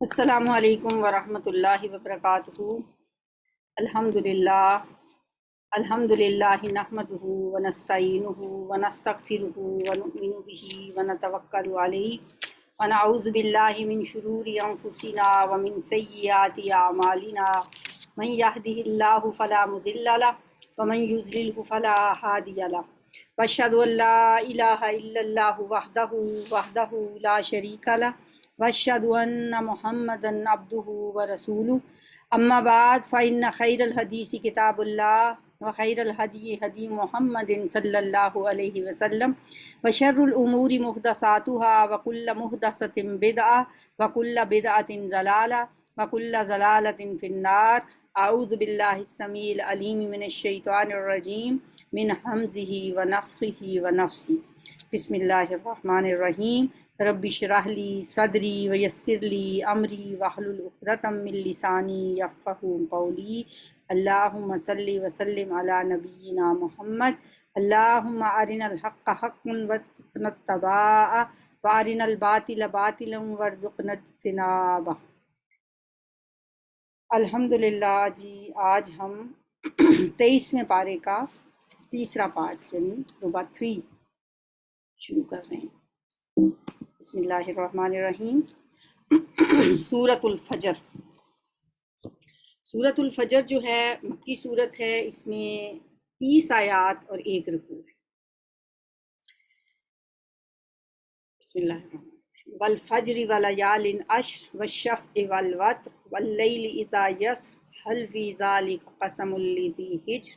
السلام علیکم ورحمۃ اللہ وبرکاتہ۔ الحمدللہ نحمدہ ونستعینہ ونستغفرہ ونؤمن بہ ونتوکل علیہ ونعوذ باللہ من شرور انفسنا ومن سیئات اعمالنا من یہدہ اللہ فلا مضل لہ ومن یضللہ فلا ہادی لہ واشہد ان لا الہ الا اللہ وحدہ لا شریک لہ واشهد ان محمدا عبده ورسوله اما بعد فان خیر الحدیث کتاب اللہ وخیر الهدی هدی محمد صلی اللہ علیہ وسلم وشر الامور محدثاتها وكل محدثة بدعة وكل بدعة ضلالة وكل ضلالة في النار۔ اعوذ باللہ السمیع العلیم من الشیطان الرجیم من حمزه ونفخه ونفثه۔ بسم اللہ الرحمن الرحیم۔ رب اشرح لی صدری ویسر لی امری واحلل عقدۃ من لسانی یفقہوا قولی۔ اللہم صلی وسلم علی نبینا محمد۔ اللہم ارنا الحق حقا وارزقنا اتباعہ وارنا الباطل باطلا وارزقنا اجتنابہ۔ الحمدللہ جی، آج ہم 23ویں پارے کا تیسرا پارٹ یعنی ربع 3 شروع کر رہے ہیں۔ بسم اللہ الرحمن الرحیم۔ سورۃ الفجر۔ سورۃ الفجر جو ہے مکی سورت ہے، اس میں 30 آیات اور 1 رکوع ہے۔ بسم اللہ الرحمن الرحیم۔ والفجر ولیال عشر والشفع والوتر واللیل اذا یسر هل فی ذلک قسم لذی حجر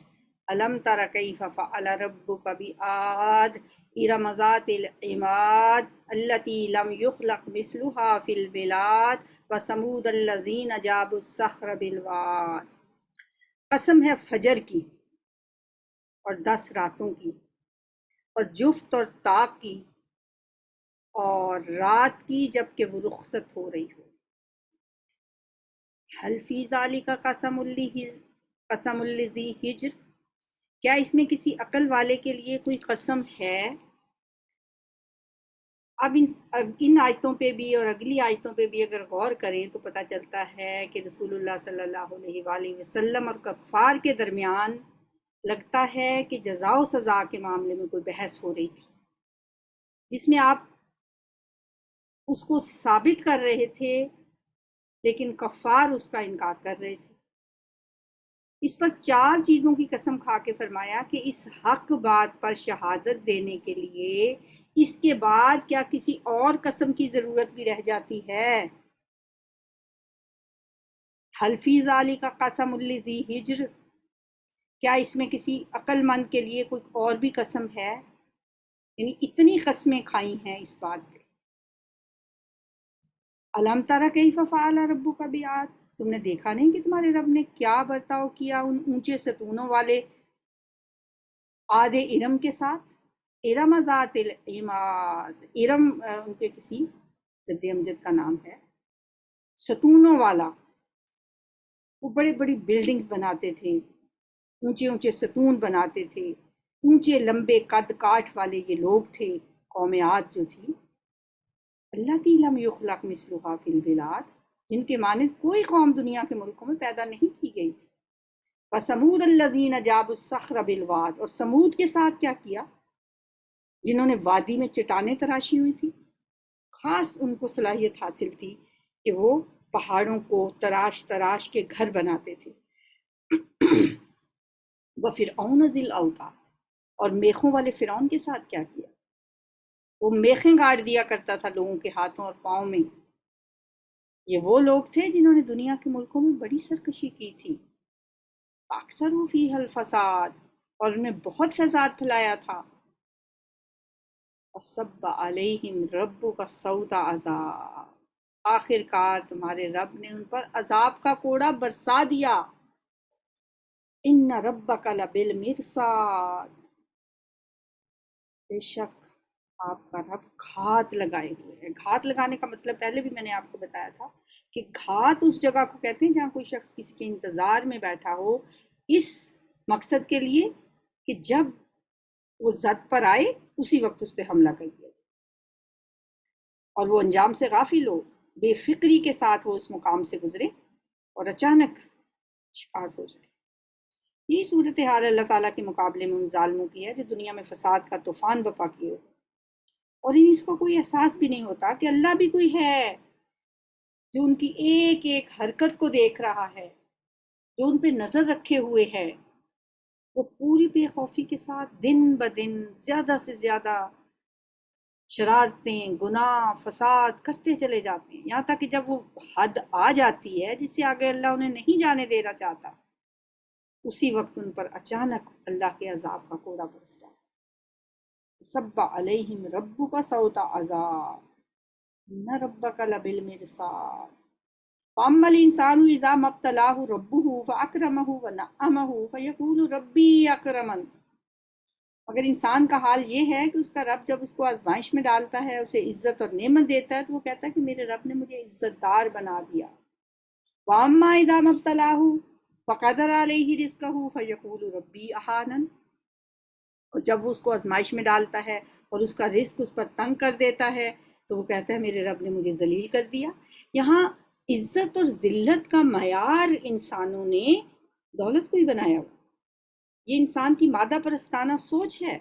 الم تر کیف فعل ربک بعاد ارم ذات العماد التي لم يخلق مثلها في البلاد وثمود الذين جابوا الصخر بالواد۔ قسم ہے فجر کی اور 10 راتوں کی اور جفت اور طاق کی اور رات کی جب کہ وہ رخصت ہو رہی ہو۔ هل في ذلك قسم لذی حجر، کیا اس میں کسی عقل والے کے لیے کوئی قسم ہے؟ اب ان آیتوں پہ بھی اور اگلی آیتوں پہ بھی اگر غور کریں تو پتہ چلتا ہے کہ رسول اللہ صلی اللہ علیہ وآلہ وسلم اور کفار کے درمیان لگتا ہے کہ جزا و سزا کے معاملے میں کوئی بحث ہو رہی تھی، جس میں آپ اس کو ثابت کر رہے تھے لیکن کفار اس کا انکار کر رہے تھے۔ اس پر 4 چیزوں کی قسم کھا کے فرمایا کہ اس حق بات پر شہادت دینے کے لیے اس کے بعد کیا کسی اور قسم کی ضرورت بھی رہ جاتی ہے؟ هل فی ذلک قسم لذی حجر، کیا اس میں کسی عقل مند کے لیے کوئی اور بھی قسم ہے؟ یعنی اتنی قسمیں کھائی ہیں اس بات پہ۔ الم تر کیف فعل ربک بعاد، تم نے دیکھا نہیں کہ تمہارے رب نے کیا برتاؤ کیا ان اونچے ستونوں والے عاد ارم کے ساتھ۔ ارم ذات العماد، ارم ان کے کسی جد امجد کا نام ہے۔ ستونوں والا، وہ بڑے بڑی بلڈنگز بناتے تھے، اونچے اونچے ستون بناتے تھے، اونچے لمبے قد کاٹھ والے یہ لوگ تھے، قوم عاد جو تھی۔ التی لم یخلق مثلھا فی البلاد، جن کے مانند کوئی قوم دنیا کے ملکوں میں پیدا نہیں کی گئی تھی۔ وثمود الذین جابوا الصخر بالواد، اور سمود کے ساتھ کیا کیا؟ جنہوں نے وادی میں چٹانیں تراشی ہوئی تھی۔ خاص ان کو صلاحیت حاصل تھی کہ وہ پہاڑوں کو تراش تراش کے گھر بناتے تھے۔ وفرعون ذی الاوتاد، اور میخوں والے فرعون کے ساتھ کیا کیا؟ وہ میخیں گاڑ دیا کرتا تھا لوگوں کے ہاتھوں اور پاؤں میں۔ یہ وہ لوگ تھے جنہوں نے دنیا کے ملکوں میں بڑی سرکشی کی تھی۔ اکثر فیہا الفساد، اور ان میں بہت فساد پھیلایا تھا۔ وصب علیہم ربک صوت عذاب، آخر کار تمہارے رب نے ان پر عذاب کا کوڑا برسا دیا۔ ان ربک لبالمرصاد، بے شک آپ کا رب گھات لگائے ہوئے ہے۔ گھات لگانے کا مطلب پہلے بھی میں نے آپ کو بتایا تھا کہ گھات اس جگہ کو کہتے ہیں جہاں کوئی شخص کسی کے انتظار میں بیٹھا ہو، اس مقصد کے لیے کہ جب وہ زد پر آئے اسی وقت اس پہ حملہ کر دیا اور وہ انجام سے غافل ہو۔ بے فکری کے ساتھ وہ اس مقام سے گزرے اور اچانک شکار ہو جائے۔ یہی صورتحال اللہ تعالیٰ کے مقابلے میں ان ظالموں کی ہے جو دنیا میں فساد کا طوفان برپا کیے ہوئے، اور اس کو کوئی احساس بھی نہیں ہوتا کہ اللہ بھی کوئی ہے جو ان کی ایک ایک حرکت کو دیکھ رہا ہے، جو ان پہ نظر رکھے ہوئے ہے۔ وہ پوری بے خوفی کے ساتھ دن بدن زیادہ سے زیادہ شرارتیں، گناہ، فساد کرتے چلے جاتے ہیں، یہاں تک کہ جب وہ حد آ جاتی ہے جس سے آگے اللہ انہیں نہیں جانے دینا چاہتا، اسی وقت ان پر اچانک اللہ کے عذاب کا کوڑا برس جاتا ہے۔ صب علیہم ربک صوت عذاب ان ربک لبالمرصاد فاما الانسان اذا ما ابتلاه ربه فاکرمه ونعمه فیقول ربی اکرمن۔ اگر انسان کا حال یہ ہے کہ اس کا رب جب اس کو آزمائش میں ڈالتا ہے، اسے عزت اور نعمت دیتا ہے، تو وہ کہتا ہے کہ میرے رب نے مجھے عزت دار بنا دیا۔ واما اذا ما ابتلاه فقدر علیہ رزقہ فیقول ربی اہانن۔ اور جب وہ اس کو آزمائش میں ڈالتا ہے اور اس کا رزق اس پر تنگ کر دیتا ہے، تو وہ کہتا ہے میرے رب نے مجھے ذلیل کر دیا۔ یہاں عزت اور ذلت کا معیار انسانوں نے دولت کو ہی بنایا ہوا۔ یہ انسان کی مادہ پرستانہ سوچ ہے۔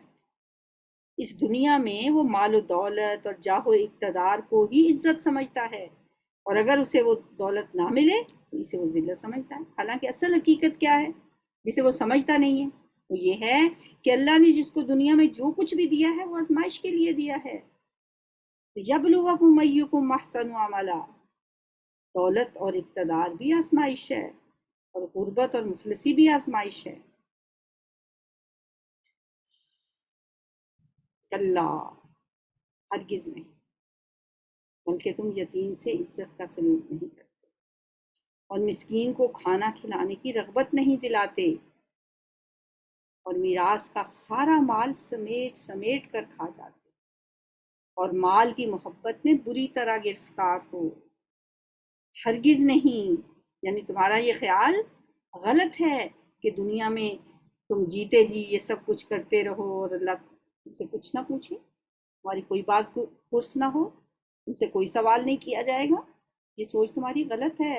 اس دنیا میں وہ مال و دولت اور جاہ و اقتدار کو ہی عزت سمجھتا ہے، اور اگر اسے وہ دولت نہ ملے تو اسے وہ ذلت سمجھتا ہے۔ حالانکہ اصل حقیقت کیا ہے جسے وہ سمجھتا نہیں ہے؟ وہ یہ ہے کہ اللہ نے جس کو دنیا میں جو کچھ بھی دیا ہے وہ آزمائش کے لیے دیا ہے۔ یبلوکم ایکم احسن عملا، دولت اور اقتدار بھی آزمائش ہے، اور غربت اور مفلسی بھی آزمائش ہے۔ اللہ، ہرگز نہیں، بلکہ تم یتیم سے عزت کا سلوک نہیں کرتے اور مسکین کو کھانا کھلانے کی رغبت نہیں دلاتے، اور میراث کا سارا مال سمیٹ سمیٹ کر کھا جاتے، اور مال کی محبت میں بری طرح گرفتار ہو۔ ہرگز نہیں، یعنی تمہارا یہ خیال غلط ہے کہ دنیا میں تم جیتے جی یہ سب کچھ کرتے رہو اور اللہ تم سے کچھ نہ پوچھے، تمہاری کوئی بات پرس نہ ہو، تم سے کوئی سوال نہیں کیا جائے گا۔ یہ سوچ تمہاری غلط ہے۔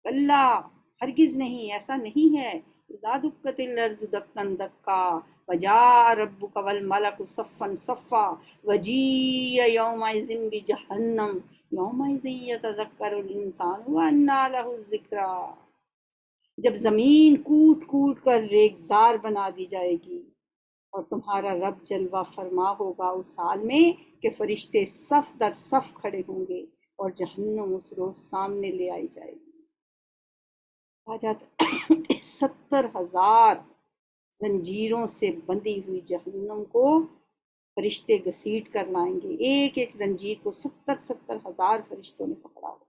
اللہ، ہرگز نہیں، ایسا نہیں ہے۔ اذا دکت الارض دکا دکا وجاء ربک والملک صفا صفا وجیء یومئذ بجہنم یومئذ یتذکر الانسان وانى له الذکریٰ۔ جب زمین کوٹ کوٹ کر ریگزار بنا دی جائے گی اور تمہارا رب جلوہ فرما ہوگا اس حال میں کہ فرشتے صف در صف کھڑے ہوں گے اور جہنم اس روز سامنے لے آئی جائے گی۔ کہا جاتا 70,000 زنجیروں سے بندھی ہوئی جہنم کو فرشتے گھسیٹ کر لائیں گے، ایک ایک زنجیر کو 70,000 فرشتوں نے پکڑا ہوگا۔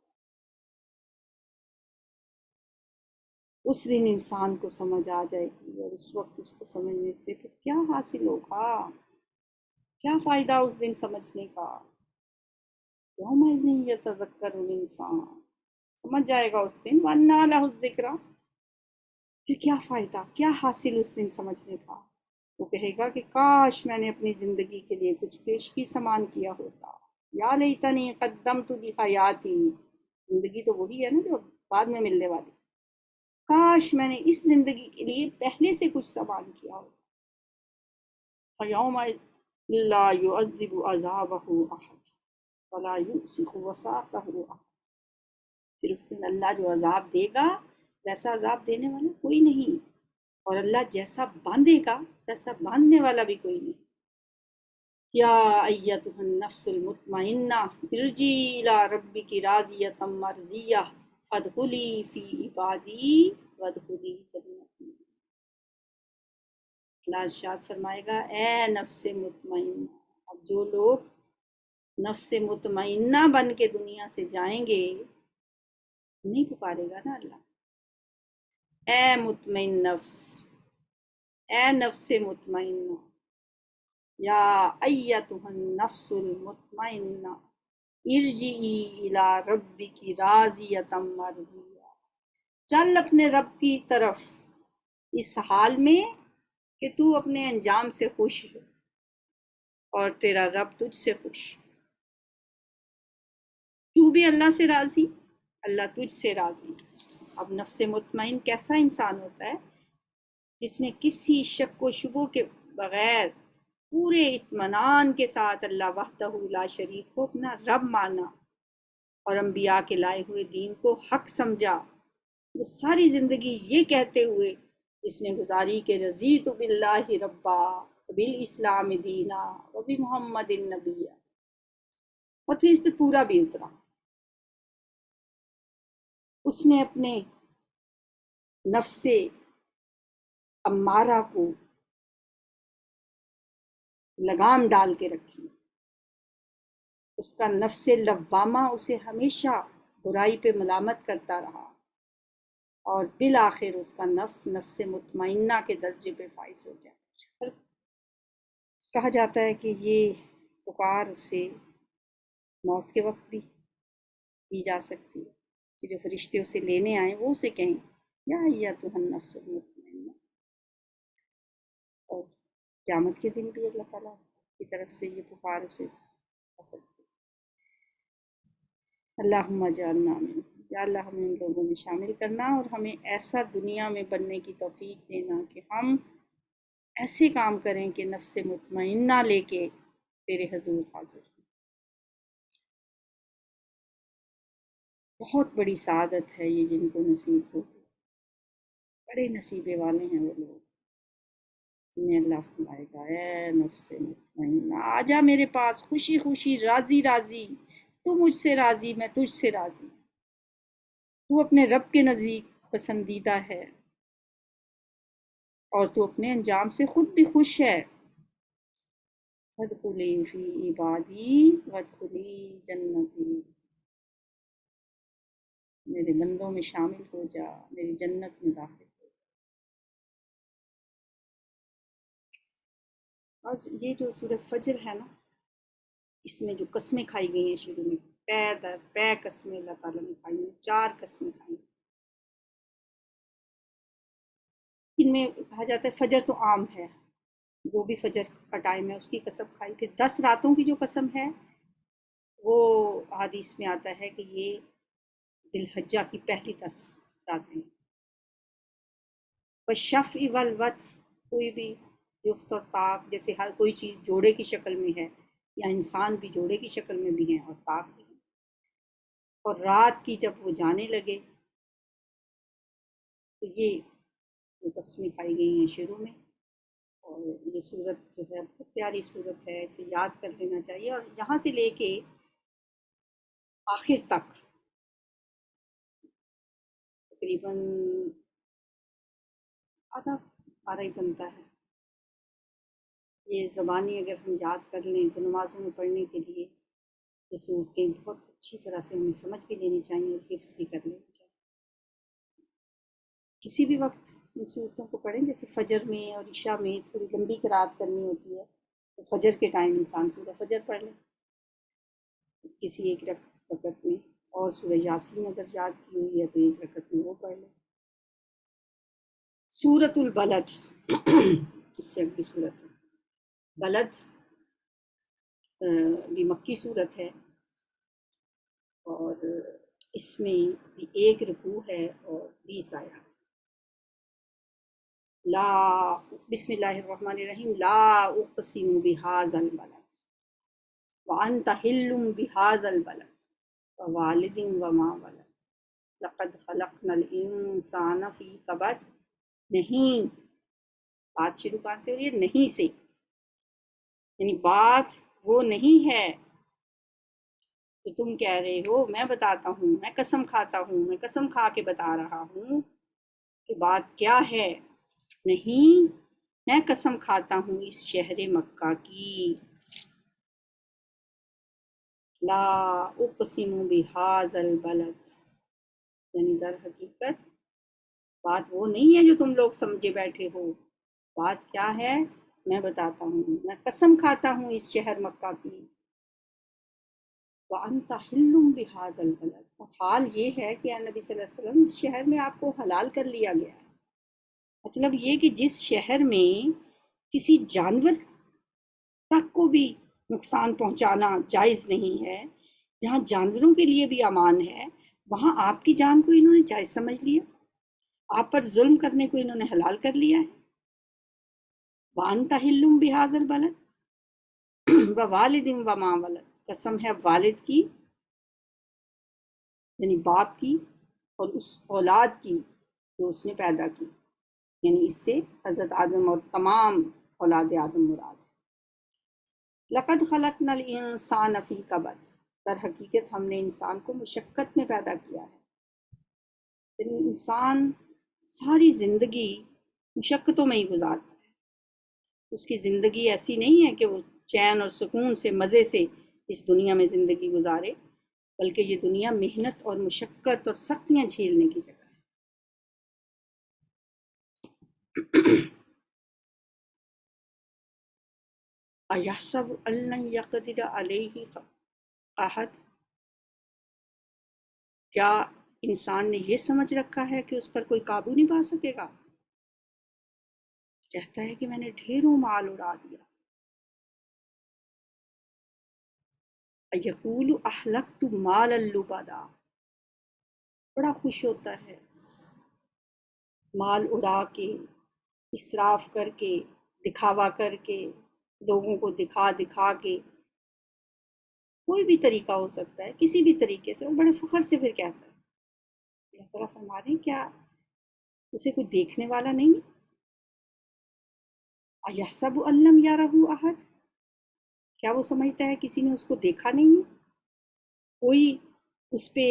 اس دن انسان کو سمجھ آ جائے گی، اور اس وقت اس کو سمجھنے سے پھر کیا حاصل ہوگا، کیا فائدہ اس دن سمجھنے کا۔ یومئذ یتذکر الانسان، سمجھ جائے گا اس دن، وَأَنَّىٰ لَهُ الذِّکریٰ، پھر کیا فائدہ، کیا حاصل اس دن سمجھنے کا۔ وہ کہے گا کہ کاش میں نے اپنی زندگی کے لیے کچھ پیشگی سامان کیا ہوتا، یا لیتنی قدمت لحیاتی، زندگی تو وہی ہے نا جو بعد میں ملنے والی، کاش میں نے اس زندگی کے لیے پہلے سے کچھ سامان کیا ہوتا۔ فَيَوْمَئِذٍ لَا يُعَذِّبُ عَذَابَهُ أَحَدٌ وَلَا يُوثِقُ وَثَاقَهُ أَحَدٌ، پھر اس دن اللہ جو عذاب دے گا ویسا عذاب دینے والا کوئی نہیں، اور اللہ جیسا باندھے گا ویسا باندھنے والا بھی کوئی نہیں۔ یا ایتھا النفس المطمئنہ ارجعی الی ربک راضیۃ مرضیہ فادخلی فی عبادی وادخلی جنتی۔ اللہ ارشاد فرمائے گا، اے نفس مطمئنہ، اب جو لوگ نفس مطمئنہ بن کے دنیا سے جائیں گے، نہیں پکارے گا نا اللہ، اے مطمئن نفس، اے نفس مطمئنہ، یا ایتھا النفس المطمئنہ ارجعی الی ربک راضیۃ مرضیہ، چل اپنے رب کی طرف اس حال میں کہ تو اپنے انجام سے خوش ہے اور تیرا رب تجھ سے خوش۔ تو بھی اللہ سے راضی، اللہ تجھ سے راضی۔ اب نفس مطمئن کیسا انسان ہوتا ہے؟ جس نے کسی شک و شبہ کے بغیر پورے اطمینان کے ساتھ اللہ وحدہ لا شریک کو اپنا رب مانا اور انبیاء کے لائے ہوئے دین کو حق سمجھا۔ وہ ساری زندگی یہ کہتے ہوئے جس نے گزاری کہ رضیت باللہ ربا بالاسلام دینا وبمحمد النبی، اور پھر اس پہ پورا بھی اترا۔ اس نے اپنے نفس امارہ کو لگام ڈال کے رکھی۔ اس کا نفس لوامہ اسے ہمیشہ برائی پہ ملامت کرتا رہا، اور بالآخر اس کا نفس مطمئنہ کے درجے پہ فائز ہو گیا۔ اور کہا جاتا ہے کہ یہ پکار اسے موت کے وقت بھی دی جا سکتی ہے، کہ جو فرشتے اسے لینے آئیں وہ اسے کہیں یا ایتھا النفس المطمئنہ، اور قیامت کے دن بھی اللہ تعالیٰ کی طرف سے یہ پکار اسے آ سکتی ہے۔ اللہم اجعلنا منہم، یا اللہ ہمیں ان لوگوں میں شامل کرنا، اور ہمیں ایسا دنیا میں بننے کی توفیق دینا کہ ہم ایسے کام کریں کہ نفس مطمئنہ لے کے تیرے حضور حاضر ہوں۔ بہت بڑی سعادت ہے یہ جن کو نصیب ہوگی، بڑے نصیبے والے ہیں وہ لوگ جنہیں اللہ فرمائے گا اے نفس مطمئنہ آجا میرے پاس خوشی خوشی راضی راضی، تو مجھ سے راضی میں تجھ سے راضی، تو اپنے رب کے نزدیک پسندیدہ ہے اور تو اپنے انجام سے خود بھی خوش ہے۔ وادخلی فی عبادی وادخلی جنتی، میرے بندوں میں شامل ہو جا، میری جنت میں داخل ہو جا۔ اور یہ جو سورۃ فجر ہے نا، اس میں جو قسمیں کھائی گئی ہیں شروع میں، پے در پے قسمیں اللہ تعالیٰ نے کھائی ہیں، 4 قسمیں کھائی ہیں۔ ان میں کہا جاتا ہے فجر تو عام ہے، جو بھی فجر کا ٹائم ہے اس کی قسم کھائی۔ پھر 10 راتوں کی جو قسم ہے وہ حدیث میں آتا ہے کہ یہ ذی الحجہ کی پہلی 10 راتیں۔ والشفع والوتر، کوئی بھی جفت اور طاق، جیسے ہر کوئی چیز جوڑے کی شکل میں ہے، یا انسان بھی جوڑے کی شکل میں بھی ہیں اور طاق بھی ہیں۔ اور رات کی جب وہ جانے لگے تو یہ جو قسمیں کھائی گئی ہیں شروع میں۔ اور یہ صورت جو ہے بہت پیاری صورت ہے، اسے یاد کر لینا چاہیے، اور یہاں سے لے کے آخر تک تقریباً آدھا پارہ ہی بنتا ہے۔ یہ زبانی اگر ہم یاد کر لیں تو نمازوں میں پڑھنے کے لیے یہ صورتیں بہت اچھی طرح سے ہمیں سمجھ بھی لینی چاہیے اور حفظ بھی کر لینی چاہیے۔ کسی بھی وقت ان صورتوں کو پڑھیں، جیسے فجر میں اور عشاء میں تھوڑی لمبی قرات کرنی ہوتی ہے تو فجر کے ٹائم انسان سورہ فجر پڑھ لے کسی ایک رکعت میں، اور سورہ یاسین اگر یاد کی ہوئی ہے تو ایک رکعت میں وہ پڑھ لے۔ سورۃ البلد اس سے اگلی صورت ہے بلد، بھی مکی صورت ہے، اور اس میں بھی 1 رکوع ہے اور 20 آیات۔ لا بسم اللہ الرحمن الرحیم، لا اقسم بہذا البلد وانت حل بہذا البلد ووالد وما ولد لقد خلقنا الانسان فی کبد۔ نہیں، بات شروع کہاں سے ہو رہی ہے؟ نہیں سے، یعنی بات وہ نہیں ہے تو تم کہہ رہے ہو، میں بتاتا ہوں، میں قسم کھاتا ہوں، میں قسم کھا کے بتا رہا ہوں کہ بات کیا ہے۔ نہیں، میں قسم کھاتا ہوں اس شہر مکہ کی۔ لا اقسم بہذا البلد، یعنی در حقیقت بات وہ نہیں ہے جو تم لوگ سمجھے بیٹھے ہو، بات کیا ہے میں بتاتا ہوں، میں قسم کھاتا ہوں اس شہر مکہ کی۔ وَأَنْتَ حِلٌّ بِهَذَا الْبَلَدِ، اور حال یہ ہے کہ نبی صلی اللہ علیہ وسلم اس شہر میں آپ کو حلال کر لیا گیا ہے۔ مطلب یہ کہ جس شہر میں کسی جانور تک کو بھی نقصان پہنچانا جائز نہیں ہے، جہاں جانوروں کے لیے بھی امان ہے وہاں آپ کی جان کو انہوں نے جائز سمجھ لیا، آپ پر ظلم کرنے کو انہوں نے حلال کر لیا ہے۔ وَأَنْتَ حِلٌّ بِهَٰذَا الْبَلَدِ وَوَالِدٍ وَمَا وَلَدَ، قسم ہے والد کی یعنی باپ کی اور اس اولاد کی جو اس نے پیدا کی، یعنی اس سے حضرت آدم اور تمام اولاد آدم مراد ہے۔ لَقَدْ خَلَقْنَا الْإِنسَانَ فِي كَبَدٍ، در حقیقت ہم نے انسان کو مشقت میں پیدا کیا ہے، یعنی انسان ساری زندگی مشقتوں میں ہی گزارتا ہے، اس کی زندگی ایسی نہیں ہے کہ وہ چین اور سکون سے مزے سے اس دنیا میں زندگی گزارے، بلکہ یہ دنیا محنت اور مشقت اور سختیاں جھیلنے کی جگہ ہے۔ اَیَحْسَبُ أَن لَّن یَقْدِرَ عَلَیْہِ أَحَدٌ، کیا انسان نے یہ سمجھ رکھا ہے کہ اس پر کوئی قابو نہیں پا سکے گا؟ کہتا ہے کہ میں نے ڈھیروں مال اڑا دیا۔ یقول اہلکت مالا لبدا، بڑا خوش ہوتا ہے مال اڑا کے، اسراف کر کے، دکھاوا کر کے، لوگوں کو دکھا دکھا کے، کوئی بھی طریقہ ہو سکتا ہے، کسی بھی طریقے سے، وہ بڑے فخر سے پھر کہتا ہے۔ اللہ تعالیٰ فرما رہے ہیں کیا اسے کوئی دیکھنے والا نہیں ہے؟ اَیَحْسَبُ أَن لَّمْ یَرَهُ أَحَدٌ، کیا وہ سمجھتا ہے کسی نے اس کو دیکھا نہیں ہے، کوئی اس پہ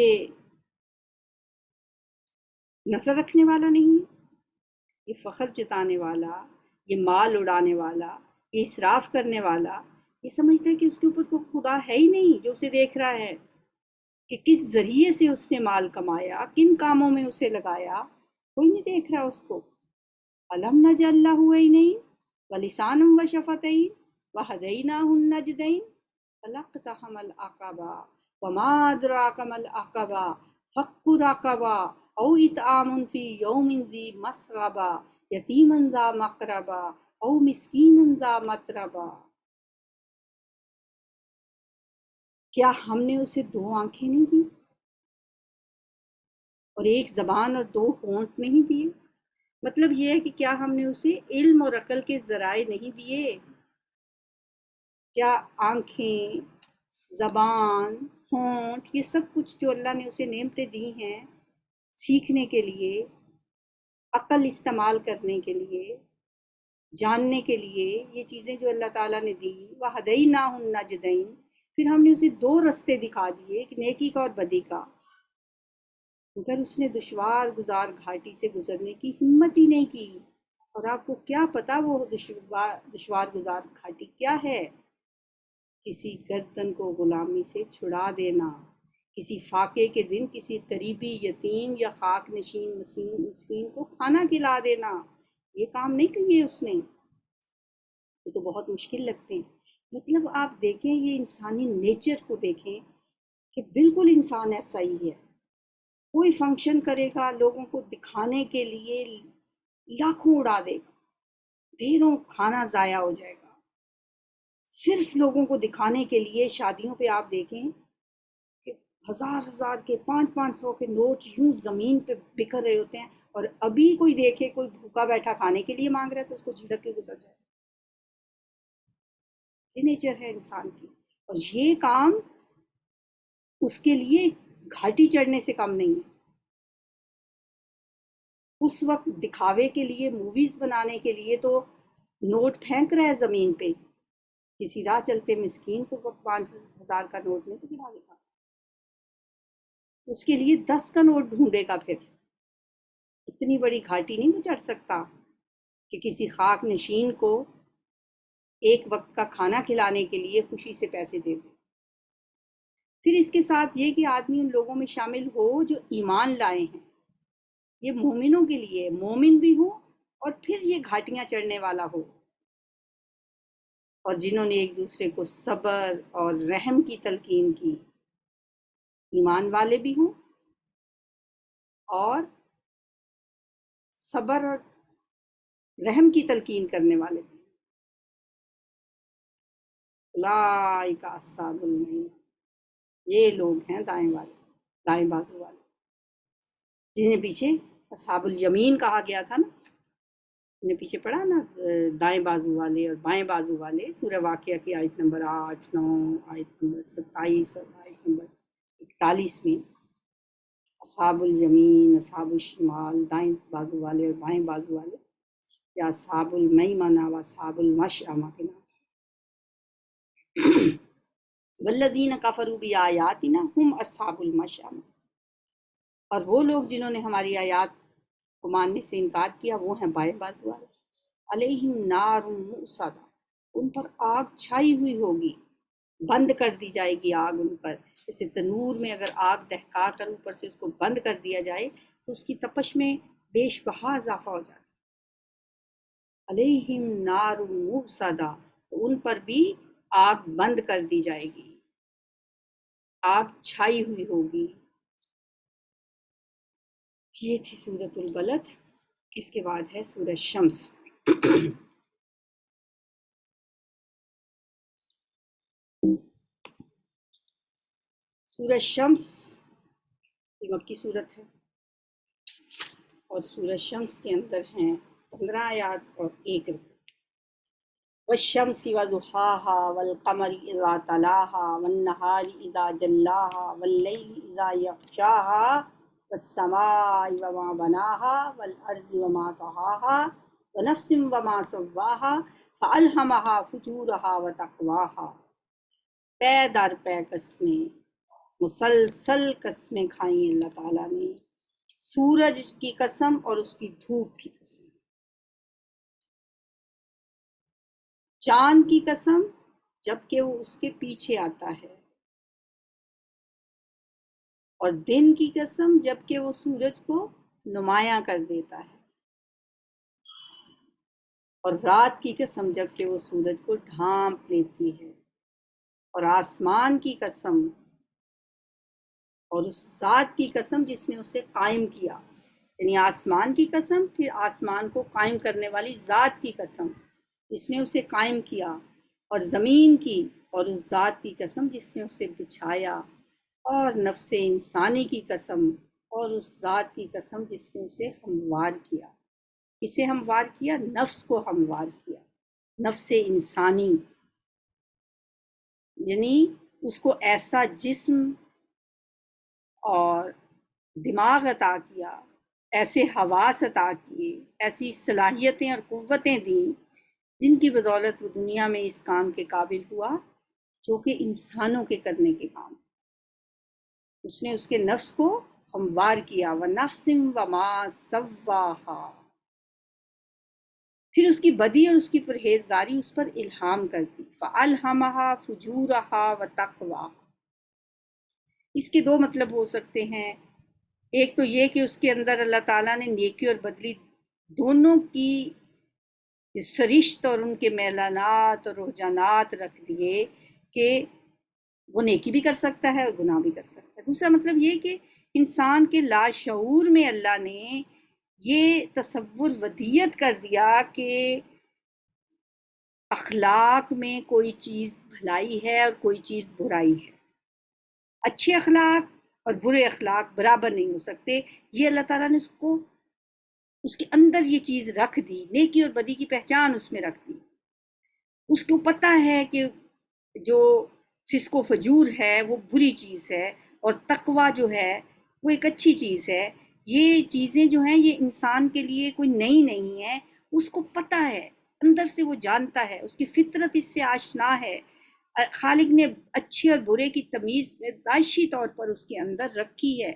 نظر رکھنے والا نہیں ہے؟ یہ فخر جتانے والا، یہ مال اڑانے والا، یہ اسراف کرنے والا، یہ سمجھتا ہے کہ اس کے اوپر کوئی خدا ہے ہی نہیں جو اسے دیکھ رہا ہے کہ کس ذریعے سے اس نے مال کمایا، کن کاموں میں اسے لگایا، کوئی نہیں دیکھ رہا اس کو۔ أَلَمْ نَجْعَل لَّهُ عَيْنَيْنِ وَلِسَانًا وَشَفَتَيْنِ وَهَدَيْنَاهُ النَّجْدَيْنِ فَلَاقْتَحَمَ الْعَقَبَةَ وَمَا أَدْرَاكَ مَا الْعَقَبَةُ فَكُّ رَقَبَةٍ أَوْ إِطْعَامٌ فِي يَوْمٍ ذِي مَسْغَبَةٍ يَتِيمًا ذَا مَقْرَبَةٍ أَوْ مِسْكِينًا ذَا مَتْرَبَةٍ، کیا ہم نے اسے دو آنکھیں نہیں دی اور ایک زبان اور دو ہونٹ نہیں دیے؟ مطلب یہ ہے کہ کیا ہم نے اسے علم اور عقل کے ذرائع نہیں دیے؟ کیا آنکھیں، زبان، ہونٹ، یہ سب کچھ جو اللہ نے اسے نعمتیں دی ہیں سیکھنے کے لیے، عقل استعمال کرنے کے لیے، جاننے کے لیے، یہ چیزیں جو اللہ تعالیٰ نے دی، وَهَدَيْنَاهُ النَّجْدَيْنِ، پھر ہم نے اسے دو رستے دکھا دیے، ایک نیکی کا اور بدی کا، مگر اس نے دشوار گزار گھاٹی سے گزرنے کی ہمت ہی نہیں کی۔ اور آپ کو کیا پتا وہ دشوار گزار گھاٹی کیا ہے؟ کسی گردن کو غلامی سے چھڑا دینا، کسی فاقے کے دن کسی قریبی یتیم یا خاک نشین مسکین کو کھانا کھلا دینا، یہ کام نہیں کیے اس نے، یہ تو بہت مشکل لگتے ہیں۔ مطلب آپ دیکھیں، یہ انسانی نیچر کو دیکھیں کہ بالکل انسان ایسا ہی ہے، کوئی فنکشن کرے گا لوگوں کو دکھانے کے لیے لاکھوں اڑا دے گا، ڈھیروں کھانا ضائع ہو جائے گا، صرف لوگوں کو دکھانے کے لیے شادیوں پہ آپ دیکھیں کہ ہزار ہزار کے 500 کے نوٹ یوں زمین پہ بکھر رہے ہوتے ہیں، اور ابھی کوئی دیکھے کوئی بھوکا بیٹھا کھانے کے لیے مانگ رہا ہے تو اس کو جھڑک کے گزر جائے۔ یہ نیچر ہے انسان کی، اور یہ کام اس کے لیے گھاٹی چڑھنے سے کم نہیں ہے۔ اس وقت دکھاوے کے لیے، موویز بنانے کے لیے تو نوٹ پھینک رہا ہے زمین پہ، کسی راہ چلتے مسکین کو 5,000 کا نوٹ نہیں تو گرا دے گا، اس کے لیے 10 کا نوٹ ڈھونڈے گا، پھر اتنی بڑی گھاٹی نہیں وہ چڑھ سکتا کہ کسی خاک نشین کو ایک وقت کا کھانا کھلانے کے لیے خوشی سے پیسے دے دے۔ پھر اس کے ساتھ یہ کہ آدمی ان لوگوں میں شامل ہو جو ایمان لائے ہیں، یہ مومنوں کے لیے، مومن بھی ہو اور پھر یہ گھاٹیاں چڑھنے والا ہو، اور جنہوں نے ایک دوسرے کو صبر اور رحم کی تلقین کی، ایمان والے بھی ہوں اور صبر اور رحم کی تلقین کرنے والے بھی۔ اولئک اصحاب المیمنہ، یہ لوگ ہیں دائیں والے، دائیں بازو والے، جنہیں پیچھے اصحاب الیمین کہا گیا تھا نا، نے پیچھے پڑھا نا، دائیں بازو والے اور بائیں بازو والے، سورہ واقعہ کی آیت نمبر 8، 9، آیت نمبر 27 اور آیت نمبر 41 میں اصحاب الیمین، اصحاب الشمال، دائیں بازو والے اور بائیں بازو والے، یا اصحاب المیمنہ و اصحاب المشأمہ کے نام۔ والذین کفروا بآیاتنا ہم اصحاب المشأمہ، اور وہ لوگ جنہوں نے ہماری آیات کو ماننے سے انکار کیا وہ ہیں بائیں بازو والے۔ علیہم نار مؤصدہ، ان پر آگ چھائی ہوئی ہوگی، بند کر دی جائے گی آگ ان پر، جیسے تنور میں اگر آگ دہکا کر اوپر سے اس کو بند کر دیا جائے تو اس کی تپش میں بیش بہا اضافہ ہو جاتا ہے۔ علیہم نار مؤصدہ، تو ان پر بھی آگ بند کر دی جائے گی، آگ چھائی ہوئی ہوگی۔ یہ تھی سورۃ البلد۔ اس کے بعد ہے سورہ شمس۔ سورہ شمس یہ مکی صورت ہے، اور سورہ شمس کے اندر ہیں 15 آیات اور 1 رکوع۔ والشمس وضحاها والقمر اذا تلاها والنهار اذا جلاها والليل اذا يغشاها والسماء وما بناها والارض وما طحاها ونفس وما سواها فألهمها فجورها وتقواها۔ پے در پے قسمیں، مسلسل قسمیں کھائیں اللہ تعالیٰ نے، سورج کی قسم اور اس کی دھوپ کی قسم، چاند کی قسم جبکہ وہ اس کے پیچھے آتا ہے، اور دن کی قسم جبکہ وہ سورج کو نمایاں کر دیتا ہے، اور رات کی قسم جبکہ وہ سورج کو ڈھانپ لیتی ہے، اور آسمان کی قسم اور اس ذات کی قسم جس نے اسے قائم کیا، یعنی آسمان کی قسم، پھر آسمان کو قائم کرنے والی ذات کی قسم جس نے اسے قائم کیا، اور زمین کی اور اس ذات کی قسم جس نے اسے بچھایا، اور نفس انسانی کی قسم اور اس ذات کی قسم جس نے اسے ہموار کیا۔ اسے ہموار کیا، نفس کو ہموار کیا، نفس انسانی، یعنی اس کو ایسا جسم اور دماغ عطا کیا، ایسے حواس عطا کیے، ایسی صلاحیتیں اور قوتیں دیں جن کی بدولت وہ دنیا میں اس کام کے قابل ہوا جو کہ انسانوں کے کرنے کے کام۔ اس نے اس کے نفس کو ہموار کیا، وَنَفْسٍ وَمَا سَوَّاهَا، پھر اس کی بدی اور اس کی پرہیزگاری اس پر الہام کر دی، فَأَلْهَمَهَا فُجُورَهَا وَتَقْوَاهَا۔ اس کے 2 مطلب ہو سکتے ہیں، ایک تو یہ کہ اس کے اندر اللہ تعالیٰ نے نیکی اور بدی دونوں کی سرشت اور ان کے میلانات اور رجحانات رکھ دیے کہ وہ نیکی بھی کر سکتا ہے اور گناہ بھی کر سکتا ہے۔ دوسرا مطلب یہ کہ انسان کے لاشعور میں اللہ نے یہ تصور ودیت کر دیا کہ اخلاق میں کوئی چیز بھلائی ہے اور کوئی چیز برائی ہے، اچھے اخلاق اور برے اخلاق برابر نہیں ہو سکتے۔ یہ اللہ تعالیٰ نے اس کے اندر یہ چیز رکھ دی، نیکی اور بدی کی پہچان اس میں رکھ دی۔ اس کو پتہ ہے کہ جو فسق و فجور ہے وہ بری چیز ہے، اور تقوی جو ہے وہ ایک اچھی چیز ہے۔ یہ چیزیں جو ہیں یہ انسان کے لیے کوئی نئی نہیں ہے، اس کو پتہ ہے، اندر سے وہ جانتا ہے، اس کی فطرت اس سے آشنا ہے۔ خالق نے اچھے اور برے کی تمیز دائشی طور پر اس کے اندر رکھی ہے۔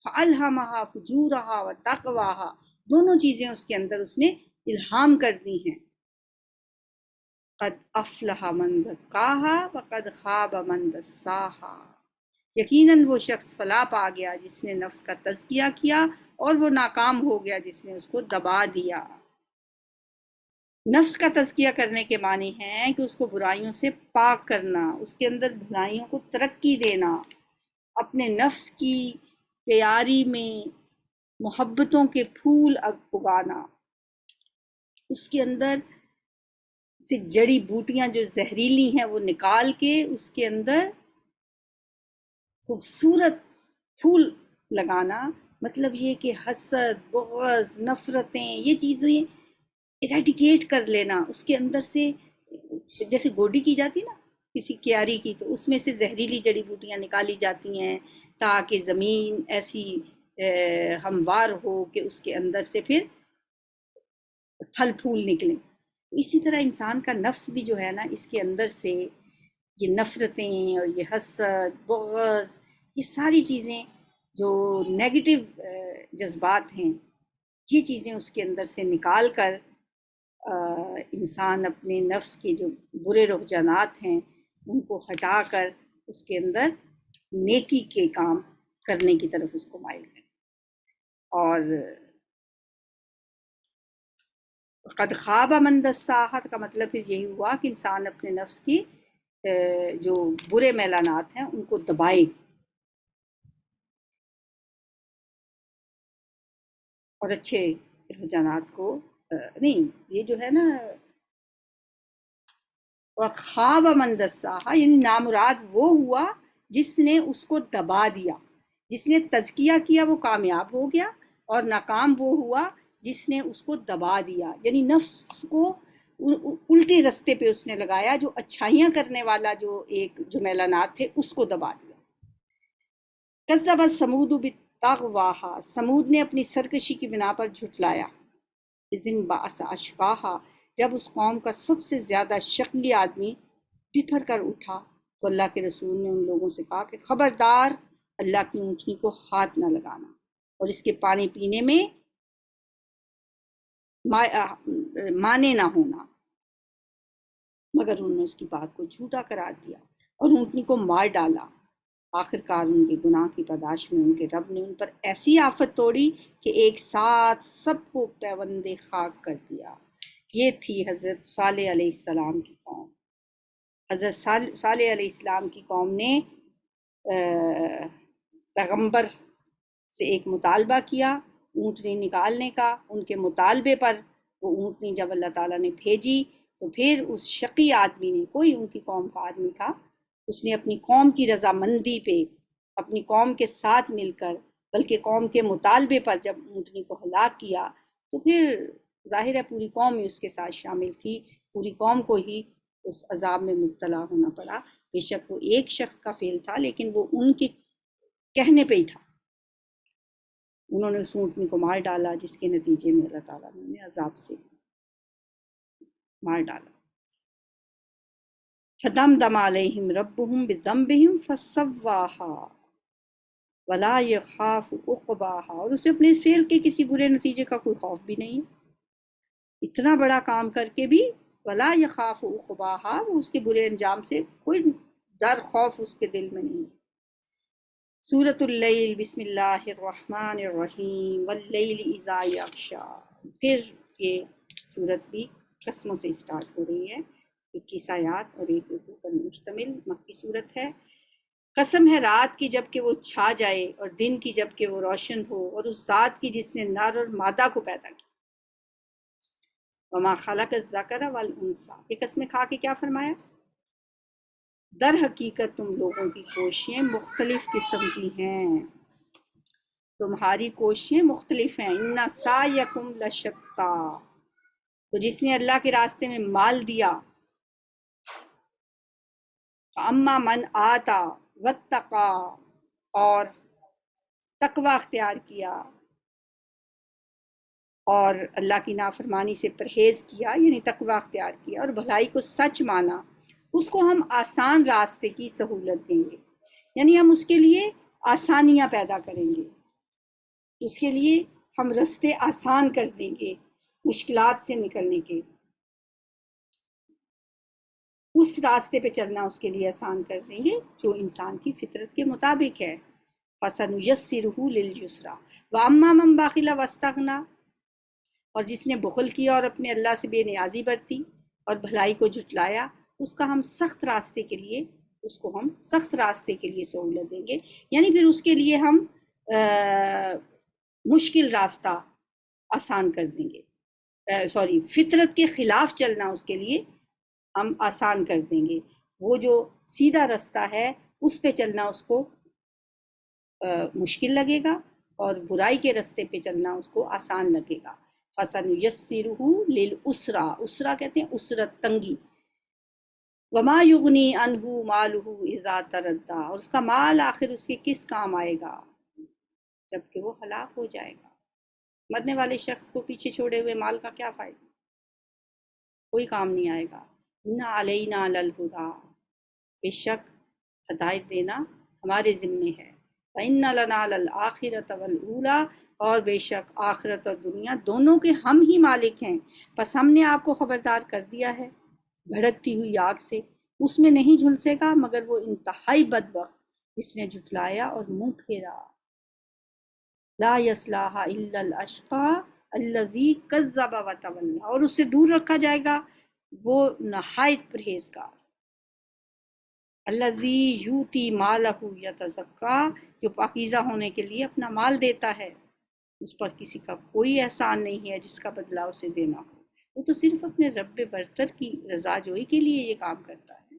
فَأَلْهَمَهَا فُجُورَهَا وَتَقْوَاهَا، دونوں چیزیں اس کے اندر اس نے الہام کر دی ہیں۔ قد افلح من زکاها وقد خاب من دساها، یقیناً وہ شخص فلاح پا گیا جس نے نفس کا تزکیہ کیا، اور وہ ناکام ہو گیا جس نے اس کو دبا دیا۔ نفس کا تزکیہ کرنے کے معنی ہیں کہ اس کو برائیوں سے پاک کرنا، اس کے اندر بھلائیوں کو ترقی دینا، اپنے نفس کی تیاری میں محبتوں کے پھول اگانا، اس کے اندر سے جڑی بوٹیاں جو زہریلی ہیں وہ نکال کے اس کے اندر خوبصورت پھول لگانا مطلب یہ کہ حسد، بغض، نفرتیں، یہ چیزیں ایریڈیکیٹ کر لینا اس کے اندر سے. جیسے گوڈی کی جاتی نا کسی کیاری کی، تو اس میں سے زہریلی جڑی بوٹیاں نکالی جاتی ہیں تاکہ زمین ایسی ہموار ہو کہ اس کے اندر سے پھر پھل پھول نکلیں. اسی طرح انسان کا نفس بھی جو ہے نا، اس کے اندر سے یہ نفرتیں اور یہ حسد، بغض، یہ ساری چیزیں جو نیگیٹو جذبات ہیں، یہ چیزیں اس کے اندر سے نکال کر انسان اپنے نفس کے جو برے رجحانات ہیں ان کو ہٹا کر اس کے اندر نیکی کے کام کرنے کی طرف اس کو مائل کرے. اور قد خواب من دساہا کا مطلب پھر یہی ہوا کہ انسان اپنے نفس کی جو برے میلانات ہیں ان کو دبائے اور اچھے رجحانات کو نہیں. یہ جو ہے نا خواب من دساہا یعنی نامراد وہ ہوا جس نے اس کو دبا دیا. جس نے تزکیہ کیا وہ کامیاب ہو گیا، اور ناکام وہ ہوا جس نے اس کو دبا دیا، یعنی نفس کو الٹے رستے پہ اس نے لگایا. جو اچھائیاں کرنے والا جو ایک جو میلانات تھے اس کو دبا دیا. کذبت ثمود بطغواہا، سمود نے اپنی سرکشی کی بنا پر جھٹلایا. اذ انبعث اشقاہا، جب اس قوم کا سب سے زیادہ شقی آدمی بپھر کر اٹھا، تو اللہ کے رسول نے ان لوگوں سے کہا کہ خبردار اللہ کی اونٹنی کو ہاتھ نہ لگانا اور اس کے پانی پینے میں مانے نہ ہونا. مگر انہوں نے اس کی بات کو جھوٹا قرار دیا اور اونٹنی کو مار ڈالا. آخر کار ان کے گناہ کی پاداش میں ان کے رب نے ان پر ایسی آفت توڑی کہ ایک ساتھ سب کو پیوند خاک کر دیا. یہ تھی حضرت صالح علیہ السلام کی قوم. حضرت صالح علیہ السلام کی قوم نے پیغمبر سے ایک مطالبہ کیا اونٹنی نکالنے کا. ان کے مطالبے پر وہ اونٹنی جب اللہ تعالیٰ نے بھیجی تو پھر اس شقی آدمی نے، کوئی ان کی قوم کا آدمی تھا، اس نے اپنی قوم کی رضامندی پہ، اپنی قوم کے ساتھ مل کر، بلکہ قوم کے مطالبے پر جب اونٹنی کو ہلاک کیا تو پھر ظاہر ہے پوری قوم ہی اس کے ساتھ شامل تھی. پوری قوم کو ہی اس عذاب میں مبتلا ہونا پڑا. بے شک وہ ایک شخص کا فعل تھا لیکن وہ ان کے کہنے پہ ہی تھا. انہوں نے اس اونٹنی کو مار ڈالا جس کے نتیجے میں اللہ تعالیٰ نے انہیں عذاب سے مار ڈالا. فدمدم علیہم ربہم بذنبہم فسواہا ولا یخاف عقباہا، اور اسے اپنے اس فعل کے کسی برے نتیجے کا کوئی خوف بھی نہیں. اتنا بڑا کام کر کے بھی ولا یخاف عقباہا، وہ اس کے برے انجام سے کوئی ڈر خوف اس کے دل میں نہیں. سورۃ اللیل، بسم اللہ الرحمن الرحیم، واللیل اذا یغشا. پھر یہ سورت بھی قسموں سے اسٹارٹ ہو رہی ہے. 21 آیات اور ایک رکوع پر مشتمل مکی صورت ہے. قسم ہے رات کی جب کہ وہ چھا جائے اور دن کی جب کہ وہ روشن ہو، اور اس ذات کی جس نے نر اور مادہ کو پیدا کیا. وما خلق الذکر والانثی، یہ قسمیں کھا کے کیا فرمایا؟ در حقیقت تم لوگوں کی کوششیں مختلف قسم کی ہیں، تمہاری کوششیں مختلف ہیں. ان سعیکم لشتی، تو جس نے اللہ کے راستے میں مال دیا، اما من آتا واتقا، اور تقوی اختیار کیا اور اللہ کی نافرمانی سے پرہیز کیا، یعنی تقوی اختیار کیا اور بھلائی کو سچ مانا، اس کو ہم آسان راستے کی سہولت دیں گے. یعنی ہم اس کے لیے آسانیاں پیدا کریں گے، اس کے لیے ہم راستے آسان کر دیں گے مشکلات سے نکلنے کے. اس راستے پہ چلنا اس کے لیے آسان کر دیں گے جو انسان کی فطرت کے مطابق ہے. فَسَنُيَسِّرُهُ لِلْيُسْرَىٰ وَأَمَّا مَن بَخِلَ وَاسْتَغْنَىٰ، اور جس نے بخل کیا اور اپنے اللہ سے بے نیازی برتی اور بھلائی کو جھٹلایا، اس کا ہم سخت راستے کے لیے، اس کو ہم سخت راستے کے لیے سہولت دیں گے. یعنی پھر اس کے لیے ہم مشکل راستہ آسان کر دیں گے. فطرت کے خلاف چلنا اس کے لیے ہم آسان کر دیں گے. وہ جو سیدھا راستہ ہے اس پہ چلنا اس کو مشکل لگے گا، اور برائی کے راستے پہ چلنا اس کو آسان لگے گا۔ فَسَنُيَسِّرُهُ لِلْعُسْرَىٰ، عسرا کہتے ہیں عسرت، تنگی۔ وَمَا يُغْنِي عَنْهُ مَالُهُ إِذَا تَرَدَّىٰ، اور اس کا مال آخر اس کے کس کام آئے گا جب کہ وہ ہلاک ہو جائے گا۔ مرنے والے شخص کو پیچھے چھوڑے ہوئے مال کا کیا فائدہ، کوئی کام نہیں آئے گا۔ إِنَّ عَلَيْنَا لَلْهُدَىٰ، بے شک ہدایت دینا ہمارے ذمے ہے۔ وَإِنَّ لَنَا لَلْآخِرَةَ وَالْأُولَىٰ، اور بے شک آخرت اور دنیا دونوں کے ہم ہی مالک ہیں۔ پس ہم نے آپ کو خبردار کر دیا ہے بھڑکتی ہوئی آگ سے، اس میں نہیں جھلسے گا مگر وہ انتہائی بدبخت جس نے جھٹلایا اور منہ پھیرا۔ لا یصلاھا الا الاشقی الذی کذب وتولی، اور اس سے دور رکھا جائے گا وہ نہایت پرہیزگار۔ الذی یؤتی مالہ یتزکی، جو پاکیزہ ہونے کے لیے اپنا مال دیتا ہے، اس پر کسی کا کوئی احسان نہیں ہے جس کا بدلہ اسے دینا ہو، وہ تو صرف اپنے رب برتر کی رضا جوئی کے لیے یہ کام کرتا ہے،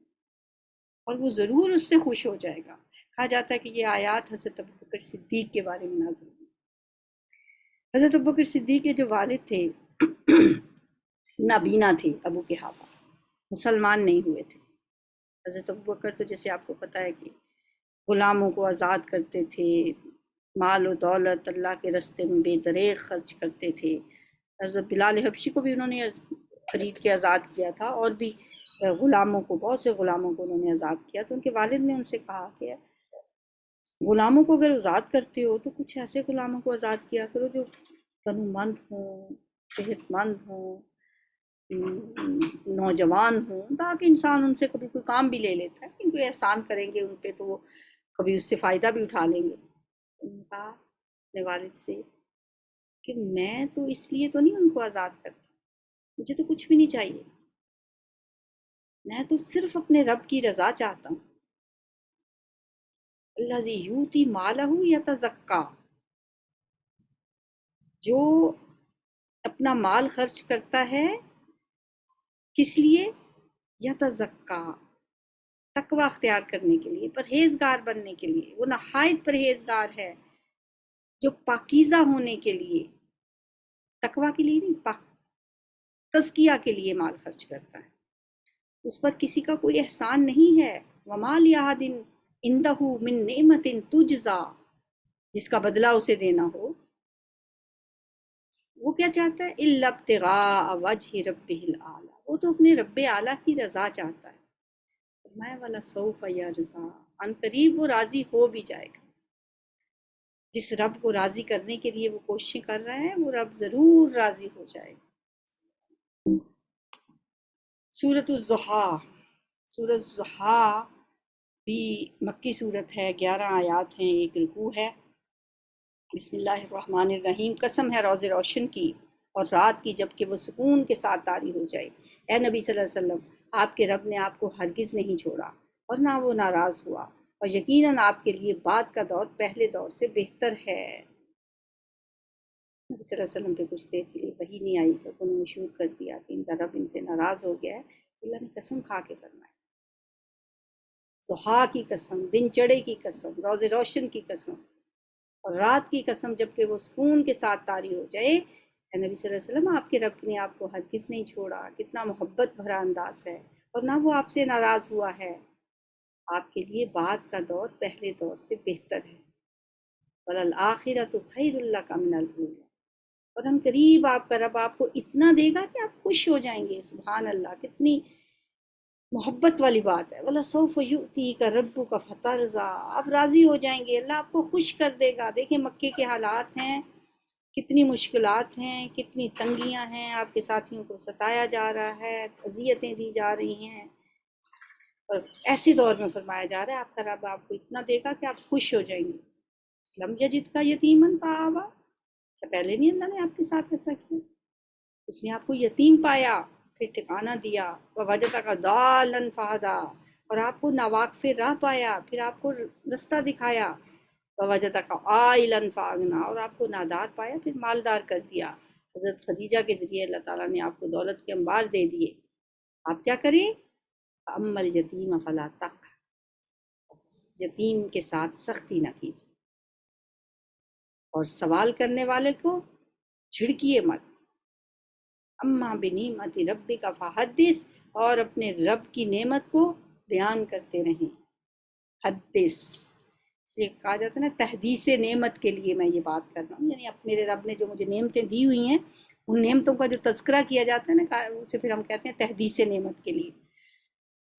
اور وہ ضرور اس سے خوش ہو جائے گا۔ کہا جاتا ہے کہ یہ آیات حضرت ابوبکر صدیق کے بارے میں نازل ہوئی۔ حضرت ابوبکر صدیق کے جو والد تھے نابینا تھے، ابو قحافہ، مسلمان نہیں ہوئے تھے۔ حضرت ابوبکر تو جیسے آپ کو پتہ ہے کہ غلاموں کو آزاد کرتے تھے، مال و دولت اللہ کے راستے میں بے دریغ خرچ کرتے تھے۔ حضرت بلال حبشی کو بھی انہوں نے خرید کے آزاد کیا تھا، اور بھی غلاموں کو، بہت سے غلاموں کو انہوں نے آزاد کیا۔ تو ان کے والد نے ان سے کہا کہ غلاموں کو اگر آزاد کرتے ہو تو کچھ ایسے غلاموں کو آزاد کیا کرو جو تنومند ہوں، صحت مند ہوں، نوجوان ہوں، تاکہ انسان ان سے کبھی کوئی کام بھی لے لیتا ہے، کیونکہ احسان کریں گے ان پہ تو وہ کبھی اس سے فائدہ بھی اٹھا لیں گے۔ انہوں نے کہا اپنے والد سے کہ میں تو اس لیے تو نہیں ان کو آزاد کرتی، مجھے تو کچھ بھی نہیں چاہیے، میں تو صرف اپنے رب کی رضا چاہتا ہوں۔ الذی یؤتی مالہ یتزکی، جو اپنا مال خرچ کرتا ہے کس لیے؟ یتزکی، تقوی اختیار کرنے کے لیے، پرہیزگار بننے کے لیے۔ وہ نہایت پرہیزگار ہے جو پاکیزہ ہونے کے لیے، تقوی کے لیے نہیں، تزکیہ کے لیے مال خرچ کرتا ہے، اس پر کسی کا کوئی احسان نہیں ہے۔ وَمَا لِأَحَدٍ عِندَهُ مِن نِعْمَةٍ تُجْزَىٰ، جس کا بدلہ اسے دینا ہو، وہ کیا چاہتا ہے؟ إِلَّا ابْتِغَاءَ وَجْهِ رَبِّهِ الْأَعْلَىٰ، وہ تو اپنے رب اعلیٰ کی رضا چاہتا ہے۔ فرمایا وَلَسَوْفَ يَرْضَىٰ، عن قریب وہ راضی ہو بھی جائے گا۔ جس رب کو راضی کرنے کے لیے وہ کوششیں کر رہا ہے، وہ رب ضرور راضی ہو جائے گا۔ سورۃ الضحیٰ، سورۃ الضحیٰ بھی مکی صورت ہے، 11 آیات ہیں، ایک رکوع ہے۔ بسم اللہ الرحمن الرحیم، قسم ہے روز روشن کی اور رات کی جب کہ وہ سکون کے ساتھ طاری ہو جائے۔ اے نبی صلی اللہ علیہ وسلم، آپ کے رب نے آپ کو ہرگز نہیں چھوڑا اور نہ وہ ناراض ہوا، اور یقیناً آپ کے لیے بعد کا دور پہلے دور سے بہتر ہے۔ نبی صلی اللہ علیہ وسلم پہ کچھ دیر کے لیے وحی نہیں آئی تو انہوں نے مشہور کر دیا کہ ان کا رب ان سے ناراض ہو گیا ہے۔ اللہ نے قسم کھا کے فرمایا، ضحیٰ کی قسم، دن چڑھے کی قسم، روز روشن کی قسم اور رات کی قسم جب کہ وہ سکون کے ساتھ طاری ہو جائے۔ اے نبی صلی اللہ علیہ وسلم، آپ کے رب نے آپ کو ہرگز نہیں چھوڑا، کتنا محبت بھرا انداز ہے، اور نہ وہ آپ سے ناراض ہوا ہے، آپ کے لیے بعد کا دور پہلے دور سے بہتر ہے۔ وَلَلْآخِرَةُ خَيْرٌ لَكَ مِنَ الْأُولَىٰ، اور ہم قریب آپ کا رب آپ کو اتنا دے گا کہ آپ خوش ہو جائیں گے۔ سبحان اللہ، کتنی محبت والی بات ہے۔ وَلَسَوْفَ يُؤْتِيكَ رَبُّكَ فَتَرْضَىٰ، آپ راضی ہو جائیں گے، اللہ آپ کو خوش کر دے گا۔ دیکھیں مکے کے حالات ہیں، کتنی مشکلات ہیں، کتنی تنگیاں ہیں، آپ کے ساتھیوں کو ستایا جا رہا ہے، اذیتیں دی جا رہی ہیں، اور ایسے دور میں فرمایا جا رہا ہے آپ کا رب آپ کو اتنا دے گا کہ آپ خوش ہو جائیں گے۔ لم یجد کا یتیمن فآویٰ، پہلے نہیں اللہ نے آپ کے ساتھ ایسا کیا، اس نے آپ کو یتیم پایا پھر ٹھکانہ دیا۔ ووجدک ضالا فہدیٰ، اور آپ کو ناواقف راہ پایا پھر آپ کو رستہ دکھایا۔ ووجدک عائلا فاغنیٰ، اور آپ کو نادار پایا پھر مالدار کر دیا۔ حضرت خدیجہ کے ذریعے اللہ تعالیٰ نے آپ کو دولت کے انبار دے دیے۔ آپ کیا کریں؟ اما الیتیم فلا تقہر، بس یتیم کے ساتھ سختی نہ کیجیے۔ اور سوال کرنے والے کو جھڑکیے مت۔ اما بنعمت ربک فحدث، اور اپنے رب کی نعمت کو بیان کرتے رہیں۔ حدث اس لیے کہا جاتا ہے نا تحدیث نعمت کے لیے میں یہ بات کر رہا ہوں، یعنی اب میرے رب نے جو مجھے نعمتیں دی ہوئی ہیں ان نعمتوں کا جو تذکرہ کیا جاتا ہے نا اسے پھر ہم کہتے ہیں تحدیث نعمت کے لیے۔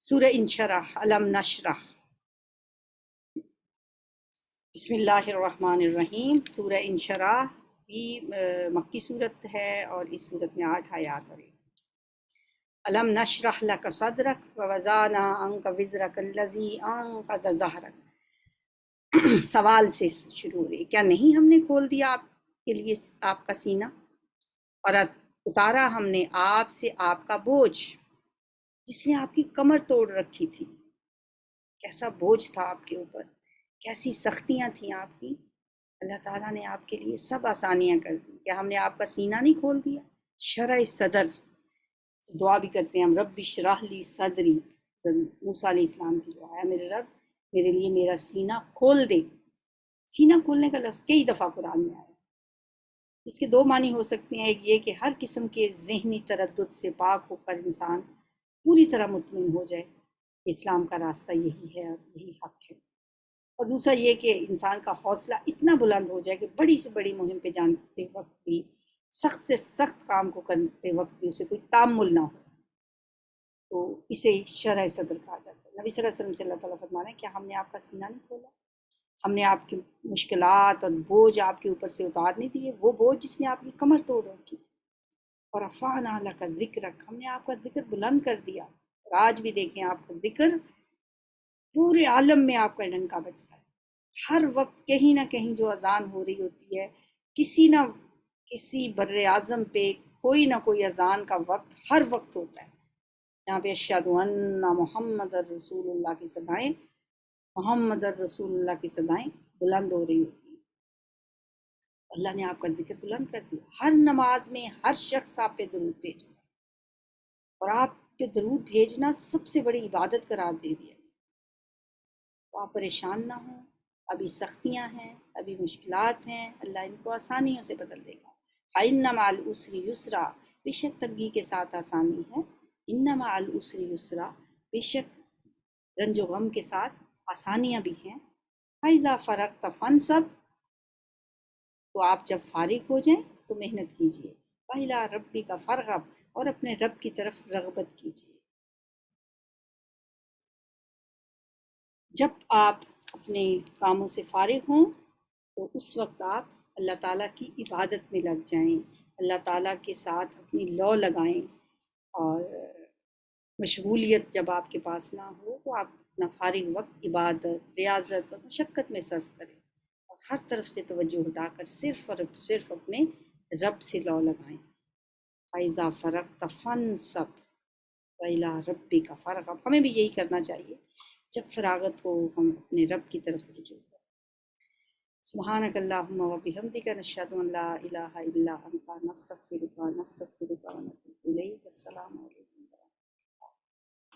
سورہ انشرح، علم نشرح۔ بسم اللہ الرحمن الرحیم۔ سورہ انشرح بھی مکی صورت ہے اور اس صورت میں 8 آیات ہیں۔ علم نشرح لک صدرک ووضعنا عنک وزرک الذی انقض ظہرک۔ سوال سے شروع ہوئی، کیا نہیں ہم نے کھول دیا آپ کے لیے آپ کا سینہ، اور اتارا ہم نے آپ سے آپ کا بوجھ جس نے آپ کی کمر توڑ رکھی تھی۔ کیسا بوجھ تھا آپ کے اوپر، کیسی سختیاں تھیں آپ کی، اللہ تعالیٰ نے آپ کے لیے سب آسانیاں کر دی۔ کیا ہم نے آپ کا سینہ نہیں کھول دیا؟ شرح صدر، دعا بھی کرتے ہیں ہم، رب اشرح لی صدری، موسیٰ علیہ السلام کی دعا ہے، میرے رب میرے لیے میرا سینہ کھول دے۔ سینہ کھولنے کا لفظ کئی دفعہ قرآن میں آیا۔ اس کے 2 معنی ہو سکتے ہیں، ایک یہ کہ ہر قسم کے ذہنی تردد سے پاک ہو کر انسان پوری طرح مطمئن ہو جائے، اسلام کا راستہ یہی ہے اور یہی حق ہے، اور دوسرا یہ کہ انسان کا حوصلہ اتنا بلند ہو جائے کہ بڑی سے بڑی مہم پہ جانتے وقت بھی، سخت سے سخت کام کو کرتے وقت بھی اسے کوئی تامل نہ ہو، تو اسے شرح صدر کہا جاتا ہے۔ نبی صلی اللہ علیہ وسلم سے اللہ تعالیٰ فرمانا ہے، کیا ہم نے آپ کا سینہ نہیں کھولا؟ ہم نے آپ کی مشکلات اور بوجھ آپ کے اوپر سے اتار نہیں دیے، وہ بوجھ جس نے آپ کی کمر توڑ رکھی، اور رفعنا لک ذکرک، ہم نے آپ کا ذکر بلند کر دیا۔ اور آج بھی دیکھیں آپ کا ذکر پورے عالم میں آپ کا ڈنکا بجتا ہے، ہر وقت کہیں نہ کہیں جو اذان ہو رہی ہوتی ہے، کسی نہ کسی بر اعظم پہ کوئی نہ کوئی اذان کا وقت ہر وقت ہوتا ہے، جہاں پہ اشہد ان محمد رسول اللہ کی صدائیں، محمد رسول اللہ کی صدائیں بلند ہو رہی ہوتی ہیں۔ اللہ نے آپ کا ذکر بلند کر دیا، ہر نماز میں ہر شخص آپ پہ درود بھیجتا ہے، اور آپ پہ درود بھیجنا سب سے بڑی عبادت قرار دے دیا۔ تو آپ پریشان نہ ہوں، ابھی سختیاں ہیں، ابھی مشکلات ہیں، اللہ ان کو آسانیوں سے بدل دے گا۔ فَإِنَّ مَعَ الْعُسْرِ يُسْرًا، بے شک تنگی کے ساتھ آسانی ہے۔ إِنَّ مَعَ الْعُسْرِ يُسْرًا، بے شک رنج و غم کے ساتھ آسانیاں بھی ہیں۔ فَإِذَا فَرَغْتَ فَانْصَبْ، تو آپ جب فارغ ہو جائیں تو محنت کیجیے۔ وَإِلَىٰ رَبِّكَ فَارْغَب، اور اپنے رب کی طرف رغبت کیجیے۔ جب آپ اپنے کاموں سے فارغ ہوں تو اس وقت آپ اللہ تعالیٰ کی عبادت میں لگ جائیں، اللہ تعالیٰ کے ساتھ اپنی لو لگائیں، اور مشغولیت جب آپ کے پاس نہ ہو تو آپ اپنا فارغ وقت عبادت، ریاضت اور مشقت میں صرف کریں، اور ہر طرف سے توجہ ہٹا کر صرف اور صرف اپنے رب سے لو لگائیں۔ فَإِذَا فَرَغْتَ فَانْصَبْ وَإِلَىٰ رَبِّكَ فَارْغَب، ہمیں بھی یہی کرنا چاہیے، جب فراغت ہو ہم اپنے رب کی طرف رجوع کریں۔ سبحانک اللہم و بحمدک، نشہد ان لا الہ الا انت، نستغفرک و نتوب الیک۔ السلام علیکم۔